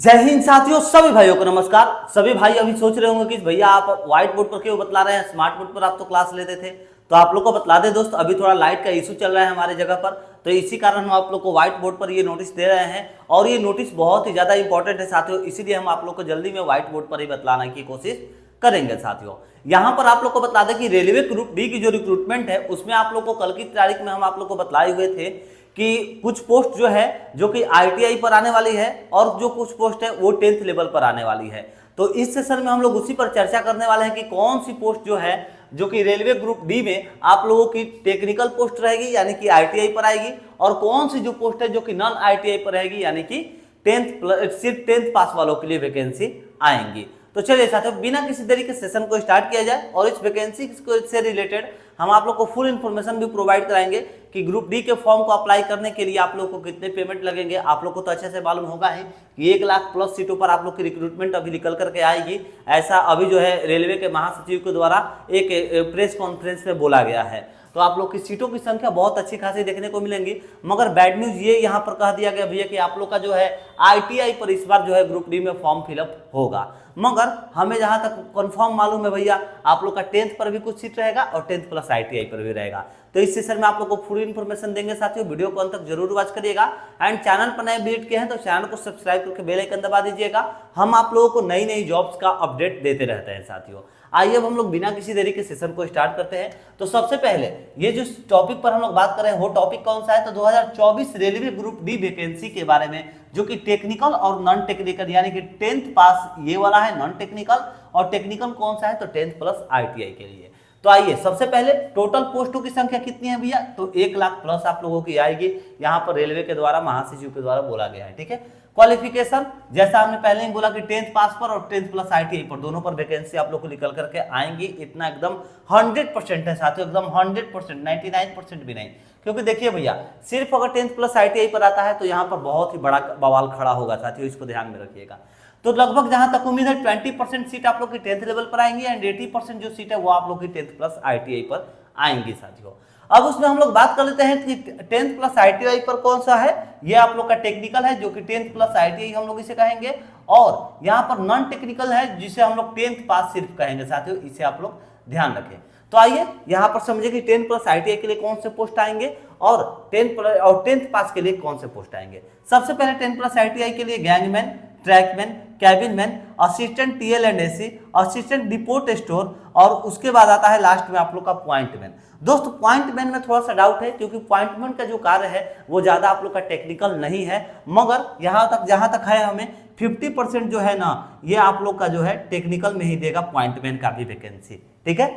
जय हिंद साथियों, सभी भाइयों को नमस्कार। सभी भाई अभी सोच रहे होंगे कि भैया आप व्हाइट बोर्ड पर क्यों बतला रहे हैं, स्मार्ट बोर्ड पर आप तो क्लास लेते थे। तो आप लोग को बतला दे दोस्त, अभी थोड़ा लाइट का इशू चल रहा है हमारे जगह पर, तो इसी कारण हम आप लोग को व्हाइट बोर्ड पर ये नोटिस दे रहे हैं। और ये नोटिस बहुत ही ज्यादा इंपॉर्टेंट है साथियों, इसीलिए हम आप लोग को जल्दी में व्हाइट बोर्ड पर ही बतलाने की कोशिश करेंगे साथियों। यहाँ पर आप लोग को बता दें कि रेलवे ग्रुप डी की जो रिक्रूटमेंट है उसमें आप लोग को कल की तारीख में हम आप लोग को बतलाए हुए थे कि कुछ पोस्ट जो है जो कि आईटीआई पर आने वाली है और जो कुछ पोस्ट है वो 10th लेवल पर आने वाली है। तो इस सेशन में हम लोग उसी पर चर्चा करने वाले हैं कि कौन सी पोस्ट जो है जो कि रेलवे ग्रुप डी में आप लोगों की टेक्निकल पोस्ट रहेगी यानी कि आईटीआई पर आएगी, और कौन सी जो पोस्ट है जो कि नॉन आईटीआई पर रहेगी यानी कि सिर्फ 10th पास वालों के लिए वैकेंसी आएंगी। तो चलिए साथियों, बिना किसी देरी के सेशन को स्टार्ट किया जाए और इस वैकेंसी से रिलेटेड हम आप लोग को फुल इन्फॉर्मेशन भी प्रोवाइड कराएंगे कि ग्रुप डी के फॉर्म को अप्लाई करने के लिए आप लोग को कितने पेमेंट लगेंगे। आप लोग को तो अच्छे से मालूम होगा ही कि 1 लाख प्लस सीटों पर आप लोग की रिक्रूटमेंट अभी निकल करके आएगी, ऐसा अभी जो है रेलवे के महासचिव के द्वारा एक प्रेस कॉन्फ्रेंस में बोला गया है। तो आप लोग की सीटों की संख्या बहुत अच्छी खासी देखने को मिलेंगी। मगर बैड न्यूज ये यहाँ पर कह दिया गया भैया कि आप लोग का जो है आईटीआई पर इस बार जो है ग्रुप डी में फॉर्म फिलअप होगा। मगर हमें जहां तक कंफर्म मालूम है भैया, आप लोग का 10th पर भी कुछ सीट रहेगा और 10th प्लस आईटीआई पर भी रहेगा। तो इस सेशन में आप लोग को पूरी इन्फॉर्मेशन देंगे साथियों, वीडियो को अंत तक जरूर वॉच करिएगा। एंड चैनल पर नए विजिट किए हैं तो चैनल को सब्सक्राइब करके बेल आइकन दबा दीजिएगा। हम आप लोगों को नई नई जॉब्स का अपडेट देते रहते हैं साथियों। आइए अब हम लोग बिना किसी देरी के सेशन को स्टार्ट करते हैं। तो सबसे पहले ये जो टॉपिक पर हम लोग बात कर रहे हैं वो टॉपिक कौन सा है, तो 2024 रेलवे ग्रुप डी वैकेंसी के बारे में, जो कि टेक्निकल और नॉन टेक्निकल यानी कि 10th पास ये वाला है नॉन टेक्निकल, और टेक्निकल कौन सा है तो 10th प्लस आईटीआई के लिए। तो आइए सबसे पहले टोटल पोस्टों की संख्या कितनी है भैया, तो 1 लाख प्लस आप लोगों की आएगी, यहाँ पर रेलवे के द्वारा महासचिव के द्वारा बोला गया है। ठीक है, क्वालिफिकेशन जैसा हमने पहले ही बोला कि 10th पास पर और 10th प्लस आईटीआई पर दोनों पर वैकेंसी आप लोग को निकल करके आएंगी। इतना एकदम 100% है साथियों, एकदम 100%, 99% भी नहीं। क्योंकि देखिए भैया, सिर्फ अगर 10th प्लस आईटीआई पर आता है तो यहाँ पर बहुत ही बड़ा बवाल खड़ा होगा साथियों, इसको ध्यान में रखिएगा। तो लगभग जहां तक उम्मीद है 20% सीट आप लोग की 10th लेवल पर आएंगी एंड 80% जो सीट है वो आप लोग की 10th प्लस आईटीआई पर आएंगी साथियों। अब उसमें हम लोग बात कर लेते हैं कि 10th प्लस आईटीआई पर कौन सा है, ये आप लोग का टेक्निकल है जो कि 10th प्लस आईटीआई हम लोग इसे कहेंगे, और यहाँ पर नॉन टेक्निकल है जिसे हम लोग 10th पास सिर्फ कहेंगे साथियों, इसे आप लोग ध्यान रखें। तो आइए यहाँ पर समझे कि 10th प्लस आईटीआई के लिए कौन से पोस्ट आएंगे और 10th पास के लिए कौन से पोस्ट आएंगे। सबसे पहले 10th प्लस आईटीआई के लिए gangman, trackman, cabin man, assistant TL and AC, assistant depot store, और उसके बाद आता है लास्ट में आप लोग का पॉइंटमैन। दोस्त पॉइंटमैन में थोड़ा सा डाउट है क्योंकि पॉइंटमैन का जो कार्य है वो ज्यादा आप लोग का टेक्निकल नहीं है, मगर यहाँ तक जहां तक है हमें 50% जो है ना ये आप लोग का जो है टेक्निकल में ही देगा पॉइंटमैन का भी वैकेंसी। ठीक है,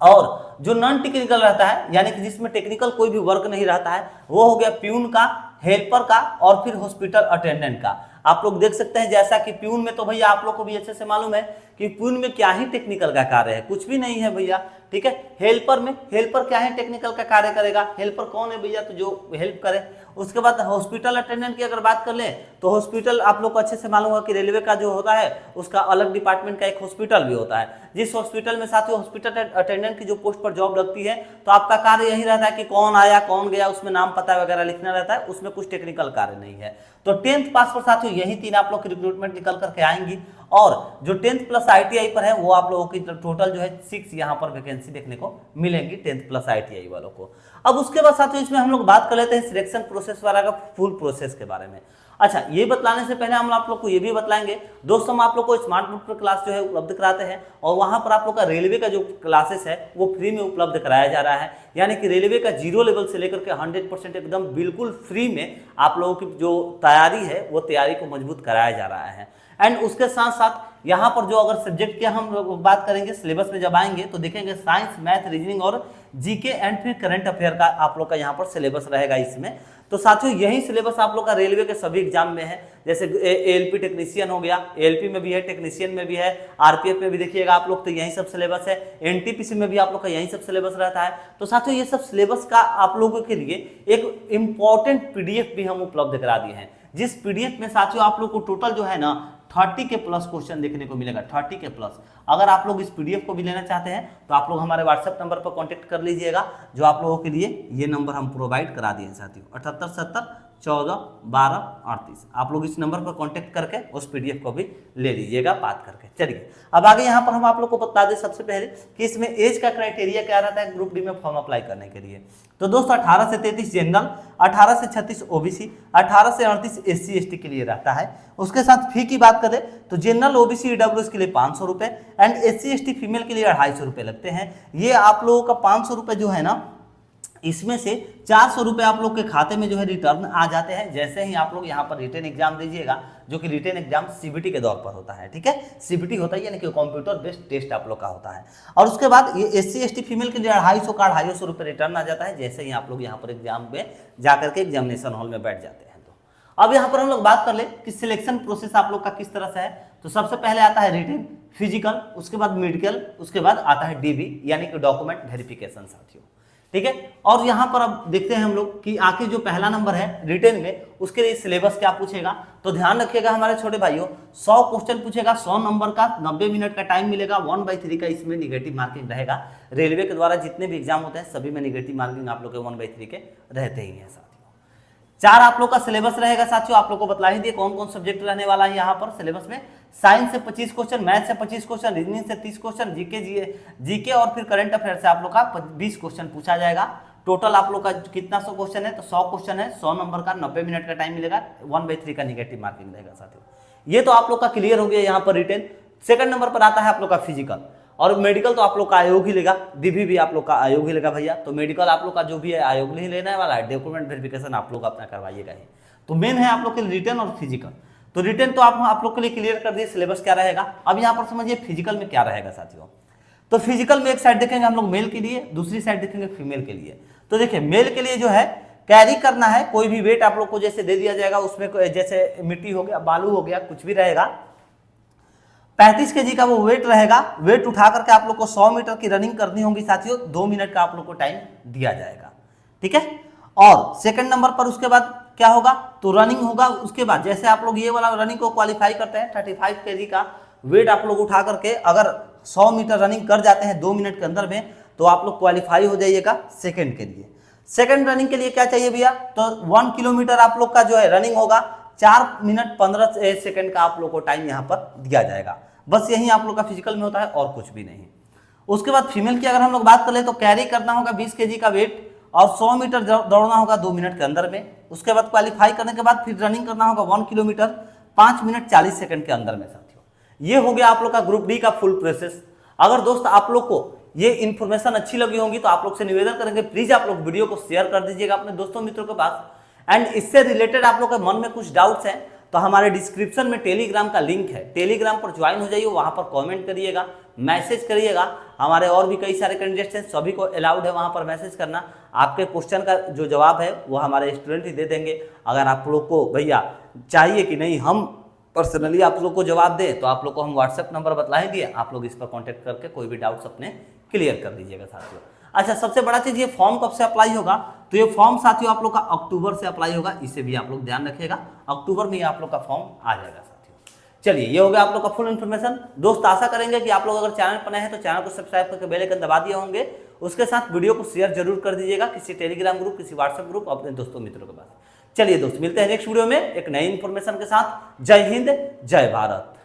और जो नॉन टेक्निकल रहता है यानी कि जिसमें टेक्निकल कोई भी वर्क नहीं रहता है वो हो गया प्यून का, हेल्पर का और फिर हॉस्पिटल अटेंडेंट का। आप लोग देख सकते हैं जैसा कि प्यून में तो भैया आप लोग को भी अच्छे से मालूम है कि प्यून में क्या ही टेक्निकल का कार्य है, कुछ भी नहीं है भैया। ठीक है, हेल्पर में हेल्पर क्या है टेक्निकल का कार्य करेगा, हेल्पर कौन है भैया तो जो हेल्प करे। उसके बाद हॉस्पिटल अटेंडेंट की अगर बात कर ले तो हॉस्पिटल आप लोग को अच्छे से मालूम होगा कि रेलवे का जो होता है उसका अलग डिपार्टमेंट का एक हॉस्पिटल भी होता है। जिस हॉस्पिटल में साथियों हॉस्पिटल अटेंडेंट की जो पोस्ट पर जॉब लगती है तो आपका कार्य यही रहता है कि कौन आया कौन गया, उसमें नाम पता वगैरह लिखना रहता है, उसमें कुछ टेक्निकल कार्य नहीं है। तो 10th पास पर साथियों यही 3 आप लोग की रिक्रूटमेंट निकल करके आएंगी, और जो 10th प्लस आईटीआई पर है वो आप लोगों की टोटल जो है 6 यहाँ पर वैकेंसी देखने को मिलेंगी 10th प्लस आईटीआई वालों को। अब उसके बाद साथियों इसमें हम लोग बात कर लेते हैं सिलेक्शन प्रोसेस वाला का फुल प्रोसेस के बारे में। अच्छा, ये बतलाने से पहले हम आप लोग को ये भी बतलाएंगे दोस्तों, हम आप लोग को स्मार्ट बोर्ड पर क्लास जो है उपलब्ध कराते हैं, और वहां पर आप लोग का रेलवे का जो क्लासेस है वो फ्री में उपलब्ध कराया जा रहा है। यानी कि रेलवे का 0 लेवल से लेकर के 100% एकदम बिल्कुल फ्री में आप लोगों की जो तैयारी है वो तैयारी को मजबूत कराया जा रहा है। एंड उसके साथ साथ यहाँ पर जो अगर सब्जेक्ट की हम लोग बात करेंगे सिलेबस में जब आएंगे तो देखेंगे साइंस, मैथ, रीजनिंग और जीके एंड फिर करंट अफेयर का आप लोग का यहाँ पर सिलेबस रहेगा इसमें। तो साथियों यही सिलेबस आप लोग का रेलवे के सभी एग्जाम में है, जैसे एएलपी टेक्नीशियन हो गया, एएलपी में भी है, टेक्नीशियन में भी है, आरपीएफ में भी देखिएगा आप लोग तो यही सब सिलेबस है, एनटीपीसी में भी आप लोग का यही सब सिलेबस रहता है। तो साथियों ये सब सिलेबस का आप लोगों के लिए एक इंपॉर्टेंट पीडीएफ भी हम उपलब्ध करा दिए हैं, जिस पीडीएफ में साथियों आप लोग को टोटल जो है ना 30 के प्लस क्वेश्चन देखने को मिलेगा, 30 के प्लस। अगर आप लोग इस पीडीएफ को भी लेना चाहते हैं तो आप लोग हमारे व्हाट्सएप नंबर पर कांटेक्ट कर लीजिएगा, जो आप लोगों के लिए ये नंबर हम प्रोवाइड करा दिए साथियों, 7870 141238। आप लोग इस नंबर पर कांटेक्ट करके उस पीडीएफ को भी ले लीजिएगा बात करके। चलिए अब आगे यहाँ पर हम आप लोग को बता दें सबसे पहले कि इसमें एज का क्राइटेरिया क्या रहता है ग्रुप डी में फॉर्म अप्लाई करने के लिए। तो दोस्तों 18 से 33 जनरल, 18 से 36 ओबीसी, 18 से 38 एससी एसटी के लिए रहता है। उसके साथ फी की बात करें तो जनरल ओबीसी ईडब्ल्यूएस के लिए 500 रुपये एंड एससी एसटी फीमेल के लिए 250 रुपये लगते हैं। ये आप लोगों का 500 रुपये जो है ना, इसमें से 400 रुपये आप लोग के खाते में जो है रिटर्न आ जाते हैं जैसे ही आप लोग यहाँ पर रिटर्न एग्जाम दीजिएगा, जो कि रिटर्न एग्जाम सीबीटी के दौर पर होता है। ठीक है, सीबीटी होता है यानी कि कंप्यूटर बेस्ड टेस्ट आप लोग का होता है। और उसके बाद ये एससी एसटी फीमेल के लिए 250 का 250 रुपये रिटर्न आ जाता है जैसे ही आप लोग यहाँ पर एग्जाम में जाकर के एग्जामिनेशन हॉल में बैठ जाते हैं। तो अब यहाँ पर हम लोग बात कर ले कि सिलेक्शन प्रोसेस आप लोग का किस तरह से है। तो सबसे पहले आता है रिटन, फिजिकल, उसके बाद मेडिकल, उसके बाद आता है डीबी यानी कि डॉक्यूमेंट वेरिफिकेशन साथियों। ठीक है, और यहाँ पर अब देखते हैं हम लोग कि आखिर जो पहला नंबर है रिटन में उसके लिए सिलेबस क्या पूछेगा। तो ध्यान रखिएगा हमारे छोटे भाइयों, 100 क्वेश्चन पूछेगा, 100 नंबर का, 90 मिनट का टाइम मिलेगा, 1/3 का इसमें निगेटिव मार्किंग रहेगा। रेलवे के द्वारा जितने भी एग्जाम होते हैं सभी में निगेटिव मार्किंग आप लोग के 1/3 के रहते ही हैं साथियों। 4 आप लोग का सिलेबस रहेगा साथियों, आप लोग को बतला ही दिए कौन कौन सब्जेक्ट रहने वाला है यहाँ पर सिलेबस में। साइंस से 25 क्वेश्चन, मैथ से 25 क्वेश्चन, रीजनिंग से 30 क्वेश्चन, जीके और फिर करंट अफेयर से आप लोग का 20 क्वेश्चन पूछा जाएगा। टोटल आप लोग का कितना 100 क्वेश्चन है, तो 100 क्वेश्चन है, 100 नंबर का, 90 मिनट का टाइम मिलेगा, 1/3 का निगेटिव मार्किंग रहेगा साथियों। ये तो आप लोग का क्लियर हो गया यहाँ पर रिटेन। सेकंड नंबर पर आता है आप लोग का फिजिकल, और मेडिकल तो आप लोग का आयोग ही लेगा, डीबी भी आप लोग का आयोग ही लेगा भैया। तो मेडिकल आप लोग का जो भी है आयोग ही लेने वाला है, डॉक्यूमेंट वेरिफिकेशन आप लोग अपना करवाइएगा ही। तो मेन है आप लोग के रिटन और फिजिकल। तो रिटन तो आप लोग के लिए क्लियर कर दिए सिलेबस क्या रहेगा। अब यहाँ पर समझिए फिजिकल में क्या रहेगा साथियों। तो फिजिकल में एक साइड देखेंगे हम लोग मेल के लिए, दूसरी साइड देखेंगे फीमेल के लिए। तो देखिए मेल के लिए जो है कैरी करना है, कोई भी वेट आप लोग को जैसे दे दिया जाएगा, उसमें जैसे मिट्टी हो गया, बालू हो गया, कुछ भी रहेगा, 35 kg का वो वेट रहेगा। वेट उठा करके आप लोग को 100 मीटर की रनिंग करनी होगी साथियों, 2 मिनट का आप लोग को टाइम दिया जाएगा। ठीक है, और सेकंड नंबर पर उसके बाद क्या होगा, तो रनिंग होगा। उसके बाद जैसे आप लोग ये वाला रनिंग को क्वालिफाई करते हैं, 35 kg का वेट आप लोग उठा करके अगर 100 मीटर रनिंग कर जाते हैं 2 मिनट के अंदर में, तो आप लोग क्वालिफाई हो जाइएगा सेकंड के लिए। सेकंड रनिंग के लिए क्या चाहिए भैया, तो 1 किलोमीटर आप लोग का जो है रनिंग होगा, 4 मिनट 15 सेकंड का आप लोग को टाइम यहाँ पर दिया जाएगा। बस यही आप लोग का फिजिकल में होता है और कुछ भी नहीं। उसके बाद फीमेल की अगर हम लोग बात कर ले तो कैरी करना होगा 20 kg का वेट और 100 मीटर दौड़ना होगा 2 मिनट के अंदर में। उसके बाद क्वालिफाई करने के बाद फिर रनिंग करना होगा 1 किलोमीटर 5 मिनट 40 सेकंड के अंदर में साथियों। ये हो गया आप लोग का ग्रुप डी का फुल प्रोसेस। अगर दोस्त आप लोग को ये इन्फॉर्मेशन अच्छी लगी होगी तो आप लोग से निवेदन करेंगे प्लीज आप लोग वीडियो को शेयर कर दीजिएगा अपने दोस्तों मित्रों के पास। एंड इससे रिलेटेड आप लोग के मन में कुछ डाउट्स हैं तो हमारे डिस्क्रिप्शन में टेलीग्राम का लिंक है, टेलीग्राम पर ज्वाइन हो जाइए, वहां पर कमेंट करिएगा, मैसेज करिएगा। हमारे और भी कई सारे कैंडिडेट्स हैं, सभी को अलाउड है वहां पर मैसेज करना। आपके क्वेश्चन का जो जवाब है वो हमारे स्टूडेंट ही दे देंगे। अगर आप लोग को भैया चाहिए कि नहीं हम पर्सनली आप लोग को जवाब दें तो आप लोग को हम व्हाट्सएप नंबर बतला ही दिए, आप लोग इस पर कॉन्टैक्ट करके कोई भी डाउट्स अपने क्लियर कर दीजिएगा साथियों। अच्छा, सबसे बड़ा चीज ये फॉर्म कब से अप्लाई होगा, तो ये फॉर्म साथियों आप लोग का अक्टूबर से अप्लाई होगा, इसे भी आप लोग ध्यान रखिएगा। अक्टूबर में आप लोग का फॉर्म आ जाएगा साथियों। चलिए ये हो गया आप लोग का फुल इन्फॉर्मेशन। दोस्त आशा करेंगे कि आप लोग अगर चैनल पर नए हैं तो चैनल को सब्सक्राइब करके बेल आइकन दबा दिए होंगे। उसके साथ वीडियो को शेयर जरूर कर दीजिएगा किसी टेलीग्राम ग्रुप, किसी व्हाट्सएप ग्रुप, अपने दोस्तों मित्रों के पास। चलिए दोस्त मिलते हैं नेक्स्ट वीडियो में एक नई इन्फॉर्मेशन के साथ। जय हिंद, जय भारत।